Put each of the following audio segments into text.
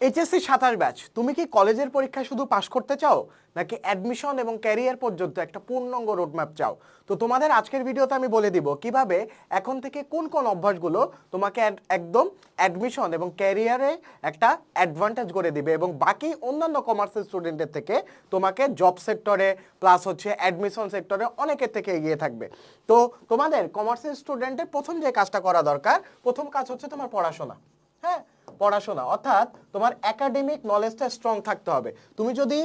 HSC 27 batch, তুমি কি কলেজের পরীক্ষায় শুধু পাশ করতে চাও নাকি অ্যাডমিশন এবং ক্যারিয়ার পর্যন্ত একটা পূর্ণাঙ্গ রোডম্যাপ চাও? তো তোমাদের আজকের ভিডিওতে আমি বলে দিব কিভাবে এখন থেকে কোন কোন অভ্যাসগুলো তোমাকে একদম অ্যাডমিশন এবং ক্যারিয়ারে একটা অ্যাডভান্টেজ করে দিবে এবং বাকি অন্যান্য কমার্সের স্টুডেন্টের থেকে তোমাকে জব সেক্টরে প্লাস হচ্ছে অ্যাডমিশন সেক্টরে অনেকের থেকে এগিয়ে থাকবে। তো তোমাদের কমার্সের স্টুডেন্টের প্রথম যে কাজটা করা দরকার, প্রথম কাজ হচ্ছে তোমার পড়াশোনা। হ্যাঁ, পড়াশোনা অর্থাৎ তোমার একাডেমিক নলেজটা স্ট্রং থাকতে হবে। তুমি যদি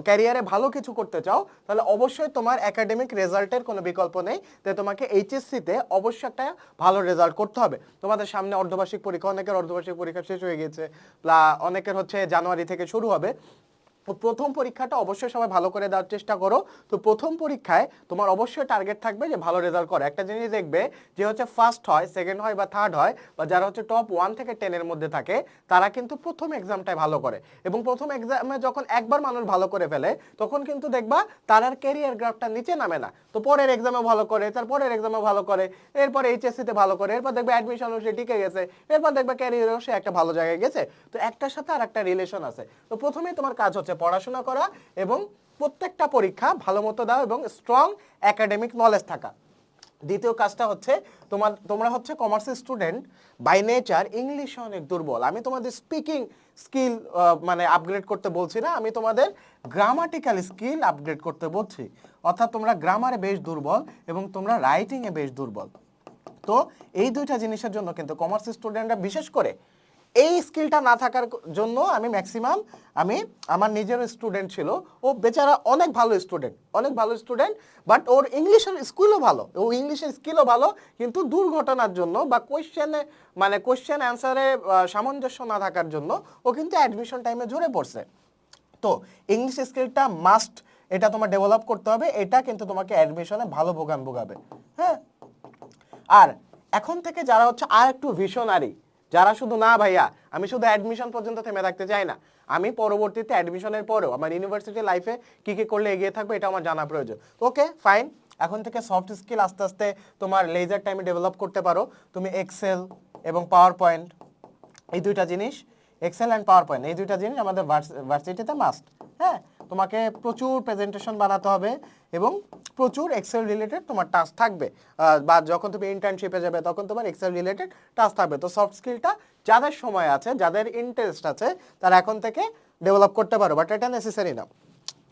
ক্যারিয়ারে ভালো কিছু করতে চাও তাহলে অবশ্যই তোমার একাডেমিক রেজাল্টের কোনো বিকল্প নেই। তাই তোমাকে এইচএসসিতে অবশ্যই একটা ভালো রেজাল্ট করতে হবে। তোমাদের সামনে অর্ধবার্ষিক পরীক্ষা, অনেকের অর্ধবার্ষিক পরীক্ষা শেষ হয়ে গেছে, অনেকের হচ্ছে জানুয়ারি থেকে শুরু হবে। তো প্রথম পরীক্ষাটা অবশ্যই সবাই ভালো করে দেওয়ার চেষ্টা করো। তো প্রথম পরীক্ষায় তোমার অবশ্যই টার্গেট থাকবে যে ভালো রেজাল্ট করো। একটা জিনিস দেখবে যে হচ্ছে ফার্স্ট হয়, সেকেন্ড হয় বা থার্ড হয়, বা যারা হচ্ছে টপ 1 থেকে 10 এর মধ্যে থাকে তারা কিন্তু প্রথম এক্সামটাই ভালো করে। এবং প্রথম এক্সামে যখন একবার মানুষ ভালো করে ফেলে তখন কিন্তু দেখবা তার আর ক্যারিয়ার গ্রাফটা নিচে নামে না। তো পরের এক্সামে ভালো করে, তারপরের এক্সামে ভালো করে, এরপর এইচএসসিতে ভালো করে, এরপর দেখবে অ্যাডমিশনও সে টিকে গেছে, এরপর দেখবে ক্যারিয়ারেও সে একটা ভালো জায়গায় গেছে। তো একটার সাথে আর একটা রিলেশন আছে। তো প্রথমেই তোমার কাজ হচ্ছে পড়াশোনা করা এবং প্রত্যেকটা পরীক্ষা ভালো মতো দাও এবং স্ট্রং একাডেমিক নলেজ থাকা। দ্বিতীয় কাজটা হচ্ছে তোমরা হচ্ছে কমার্সের স্টুডেন্ট, বাই নেচার ইংলিশে অনেক দুর্বল। আমি তোমাদের স্পিকিং স্কিল মানে আপগ্রেড করতে বলছি না, আমি তোমাদের গ্রামাটিক্যাল স্কিল আপগ্রেড করতে বলছি। অর্থাৎ তোমরা গ্রামারে বেশ দুর্বল এবং তোমরা রাইটিংয়ে বেশ দুর্বল। তো এই দুইটা জিনিসের জন্য কিন্তু কমার্স স্টুডেন্টরা বিশেষ করে এই স্কিলটা না থাকার জন্য আমি আমার নিজের স্টুডেন্ট ছিল, ও বেচারা অনেক ভালো স্টুডেন্ট, বাট ওর ইংলিশের স্কিলও ভালো, ও ইংলিশের স্কিলও ভালো, কিন্তু দুর্ঘটনার জন্য বা কোয়েশ্চেন অ্যান্সারে সামঞ্জস্য না থাকার জন্য ও কিন্তু অ্যাডমিশন টাইমে ঝরে পড়ছে। তো ইংলিশ স্কিলটা মাস্ট, এটা তোমার ডেভেলপ করতে হবে, এটা কিন্তু তোমাকে অ্যাডমিশনে ভালো ভোগাবে। হ্যাঁ, আর এখন থেকে যারা হচ্ছে আর একটু ভিশনারি, যারা শুধু না ভাইয়া আমি শুধু অ্যাডমিশন পর্যন্ত থেমে থাকতে চাই না, আমি পরবর্তীতে অ্যাডমিশনের পরেও আমার ইউনিভার্সিটি লাইফে কি কি করলে এগিয়ে থাকবে এটা আমার জানা প্রয়োজন। ওকে ফাইন, এখন থেকে সফট স্কিল আস্তে আস্তে তোমার লেজার টাইমে ডেভেলপ করতে পারো। তুমি এক্সেল এবং পাওয়ার পয়েন্ট, এই দুইটা জিনিস, এক্সেল অ্যান্ড পাওয়ার পয়েন্ট, এই দুইটা জিনিস আমাদের ভার্সিটিতে মাস্ট। হ্যাঁ, তোমাকে প্রচুর প্রেজেন্টেশন বানাতে হবে এবং প্রচুর এক্সেল রিলেটেড তোমার টাস্ক থাকবে, বা যখন তুমি ইন্টার্নশিপে যাবে তখন তোমার এক্সেল রিলেটেড টাস্ক থাকবে। তো সফট স্কিলটা যাদের সময় আছে, যাদের ইন্টারেস্ট আছে, তারা এখন থেকে ডেভেলপ করতে পারো, বাট এটা নেসেসারি না।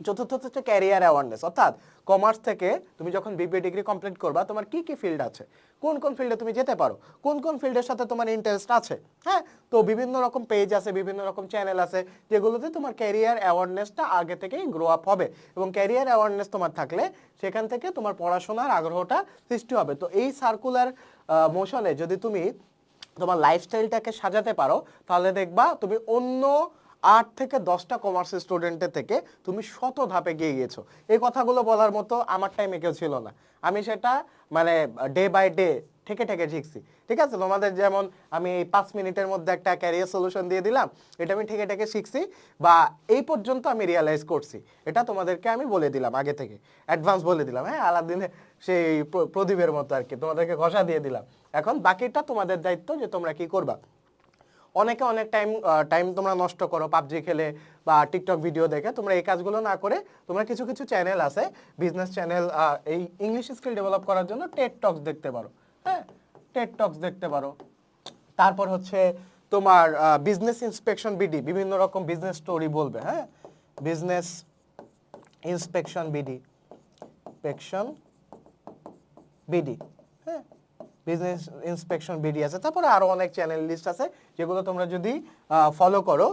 চতুর্থ হচ্ছে ক্যারিয়ার অ্যাওয়ারনেস, অর্থাৎ কমার্স থেকে তুমি যখন বিবিএ ডিগ্রি কমপ্লিট করবা তোমার কি কি ফিল্ড আছে, কোন কোন ফিল্ডে তুমি যেতে পারো, কোন কোন ফিল্ডের সাথে তোমার ইন্টারেস্ট আছে। হ্যাঁ, তো বিভিন্ন রকম পেজ আছে, বিভিন্ন রকম চ্যানেল আছে যেগুলোতে তোমার ক্যারিয়ার অ্যাওয়ারনেসটা আগে থেকেই গ্রো আপ হবে, এবং ক্যারিয়ার অ্যাওয়ারনেস তোমার থাকলে সেখান থেকে তোমার পড়াশোনার আগ্রহটা সৃষ্টি হবে। তো এই সার্কুলার মোশনে যদি তুমি তোমার লাইফস্টাইলটাকে সাজাতে পারো তাহলে দেখবা তুমি অন্য 8 থেকে 10টা কমার্স স্টুডেন্টের থেকে তুমি শত ধাপে গিয়ে গিয়েছো। এই কথাগুলো বলার মতো আমার টাইমে কেউ ছিল না, আমি সেটা মানে ডে বাই ডে ঠেকে ঠেকে শিখছি। ঠিক আছে, তোমাদের যেমন আমি এই 5 মিনিটের মধ্যে একটা ক্যারিয়ার সলিউশন দিয়ে দিলাম, এটা আমি ঠেকে ঠেকে শিখছি, বা এই পর্যন্ত আমি রিয়ালাইজ করছি, এটা তোমাদেরকে আমি বলে দিলাম আগে থেকে, অ্যাডভান্স বলে দিলাম। হ্যাঁ, আলাদিনে সেই প্রদীপের মতো আর কি, তোমাদেরকে ঘষা দিয়ে দিলাম। এখন বাকিটা তোমাদের দায়িত্ব যে তোমরা কি করবা। অনেকে অনেক টাইম তোমরা নষ্ট করো পাবজি খেলে বা টিকটক ভিডিও দেখে, তোমরা এই কাজগুলো না করে তোমরা কিছু কিছু চ্যানেল আছে, বিজনেস চ্যানেল, এই ইংলিশ স্কিল ডেভেলপ করার জন্য টেড টক্স দেখতে পারো। হ্যাঁ, টেড টক্স দেখতে পারো। তারপর হচ্ছে তোমার বিজনেস ইন্সপেকশন বিডি বিভিন্ন রকম বিজনেস স্টোরি বলবে। হ্যাঁ, বিজনেস ইন্সপেকশন বিডি, হ্যাঁ, বিজনেস ইন্সপেকশন বিডি আছে। তারপরে আরো অনেক চ্যানেল লিস্ট আছে যেগুলো তোমরা যদি ফলো করো।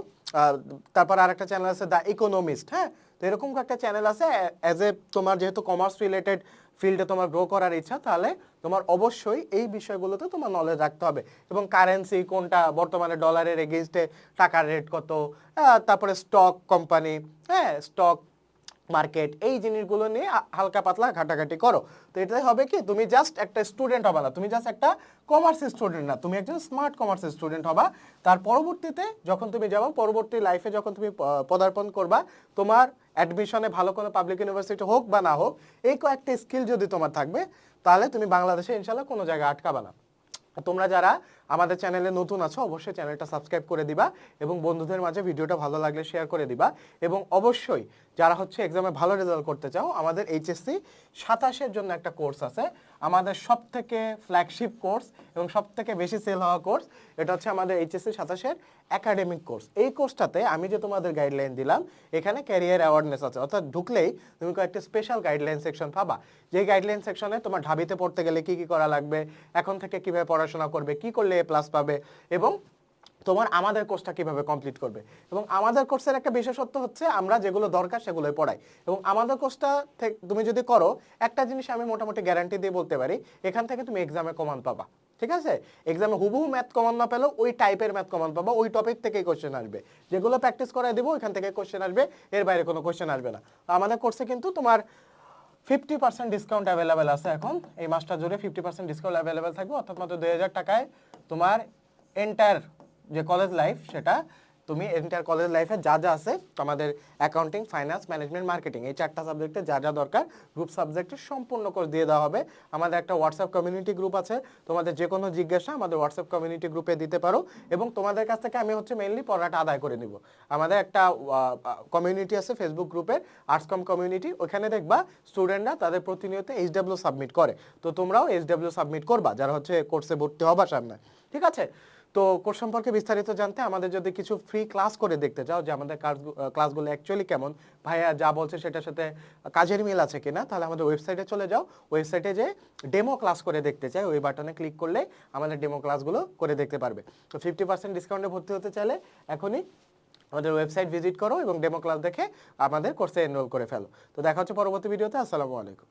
তারপর আরেকটা চ্যানেল আছে দ্য ইকোনমিস্ট। হ্যাঁ, তো এরকম একটা চ্যানেল আছে। অ্যাজ এ তোমার যেহেতু কমার্স রিলেটেড ফিল্ডে তোমার গ্রো করার ইচ্ছা, তাহলে তোমার অবশ্যই এই বিষয়গুলোতে তোমার নলেজ রাখতে হবে, এবং কারেন্সি কোনটা, বর্তমানে ডলারের এগেইনস্টে টাকার রেট কত, তারপরে স্টক কোম্পানি, হ্যাঁ, স্টক মার্কেট, এই জিনিসগুলো নিয়ে হালকা পাতলা ঘাটাঘাটি করো। তো এটাই হবে কি, তুমি জাস্ট একটা স্টুডেন্ট হবা না, তুমি জাস্ট একটা কমার্স স্টুডেন্ট না, তুমি একজন স্মার্ট কমার্স স্টুডেন্ট হবা। তার পরবর্তীতে যখন তুমি যাবো, পরবর্তী লাইফে যখন তুমি পদার্পণ করবা, তোমার অ্যাডমিশনে ভালো কোনো পাবলিক ইউনিভার্সিটি হোক বা না হোক, এই কয়েকটা স্কিল যদি তোমার থাকবে তাহলে তুমি বাংলাদেশে ইনশাল্লাহ কোনো জায়গায় আটকাবা না। তোমরা যারা আমাদের চ্যানেলে নতুন আছো অবশ্যই চ্যানেলটা সাবস্ক্রাইব করে দিবা এবং বন্ধুদের মাঝে ভিডিওটা ভালো লাগলে শেয়ার করে দিবা এবং অবশ্যই যারা হচ্ছে এক্সামে ভালো রেজাল্ট করতে চাও আমাদের এইচএসসি 27-এর জন্য একটা কোর্স আছে আমাদের সবথেকে ফ্ল্যাগশিপ কোর্স এবং সবথেকে বেশি সেল হওয়া কোর্স এটা হচ্ছে আমাদের এইচএসসি 27-এর একাডেমিক কোর্স। এই কোর্সটাতে আমি যে তোমাদের গাইডলাইন দিলাম এখানে ক্যারিয়ার অ্যাওয়ারনেস আছে, অর্থাৎ ঢুকলেই তুমি কয়েকটা স্পেশাল গাইডলাইন সেকশন পাবা। যে গাইডলাইন সেকশনে তোমার ঢাবিতে পড়তে গেলে কি কি করা লাগবে, এখন থেকে কিভাবে পড়াশোনা করবে, কি করলে এ প্লাস পাবে এবং তোমার আমাদের কোর্সটা কিভাবে কমপ্লিট করবে। এবং আমাদের কোর্সের একটা বিশেষত্ব হচ্ছে আমরা যেগুলো দরকার সেগুলোই পড়াই এবং আমাদের কোর্সটা তুমি যদি করো একটা জিনিস আমি মোটামুটি গ্যারান্টি দিয়ে বলতে পারি, এখান থেকে তুমি এক্সামে কমান পাবা। ঠিক আছে, এক্সামে হুবহু ম্যাথ কমন না পেলেও ওই টাইপের ম্যাথ কমন পাবা, ওই টপিক থেকেই কোশ্চেন আসবে, যেগুলো প্র্যাকটিস করাই দেবো ওইখান থেকে কোশ্চেন আসবে, এর বাইরে কোনো কোশ্চেন আসবে না। আমাদের কোর্সে কিন্তু তোমার 50% ডিসকাউন্ট অ্যাভেলেবেল আছে, এখন এই মাসটা জুড়ে 50% ডিসকাউন্ট অ্যাভেলেবেল থাকবে, অর্থাৎ মাত্র 2000 টাকায় তোমার এন্টায়ার যে কলেজ লাইফ সেটা তুমি এন্টায়ার কলেজ লাইফে যা যা আছে আমাদের অ্যাকাউন্টিং, ফাইন্যান্স, ম্যানেজমেন্ট, মার্কেটিং এই 4টা সাবজেক্টে যা যা দরকার গ্রুপ সাবজেক্টে সম্পূর্ণ কোর্স দিয়ে দেওয়া হবে। আমাদের একটা হোয়াটসঅ্যাপ কমিউনিটি গ্রুপ আছে, তোমাদের যে কোনো জিজ্ঞাসা আমাদের হোয়াটসঅ্যাপ কমিউনিটি গ্রুপে দিতে পারো এবং তোমাদের কাছ থেকে আমি হচ্ছে মেইনলি পড়াটা আদায় করে নিব। আমাদের একটা কমিউনিটি আছে ফেসবুক গ্রুপের আর্টসকম কমিউনিটি, ওখানে দেখবা স্টুডেন্টরা তাদের প্রতিনিয়ত এইচডব্লিউ সাবমিট করে, তো তোমরাও এইচডব্লিউ সাবমিট করবা যারা হচ্ছে কোর্সে ভর্তি হবা সামনে। ঠিক আছে, তো কোর্স সম্পর্কে বিস্তারিত জানতে আমাদের যদি কিছু ফ্রি ক্লাস করে দেখতে চাও যে আমাদের ক্লাসগুলো অ্যাকচুয়ালি কেমন, ভাইয়া যা বলছে সেটার সাথে কাজের মিল আছে কিনা, তাহলে আমাদের ওয়েবসাইটে চলে যাও, ওয়েবসাইটে যে ডেমো ক্লাস করে দেখতে চাই ওই বাটনে ক্লিক করলে আমাদের ডেমো ক্লাসগুলো করে দেখতে পারবে। তো 50% ডিসকাউন্টে ভর্তি হতে চাইলে এখনই আমাদের ওয়েবসাইট ভিজিট করো এবং ডেমো ক্লাস দেখে আমাদের কোর্সে এনরোল করে ফেলো। তো দেখা হচ্ছে পরবর্তী ভিডিওতে। আসসালামু আলাইকুম।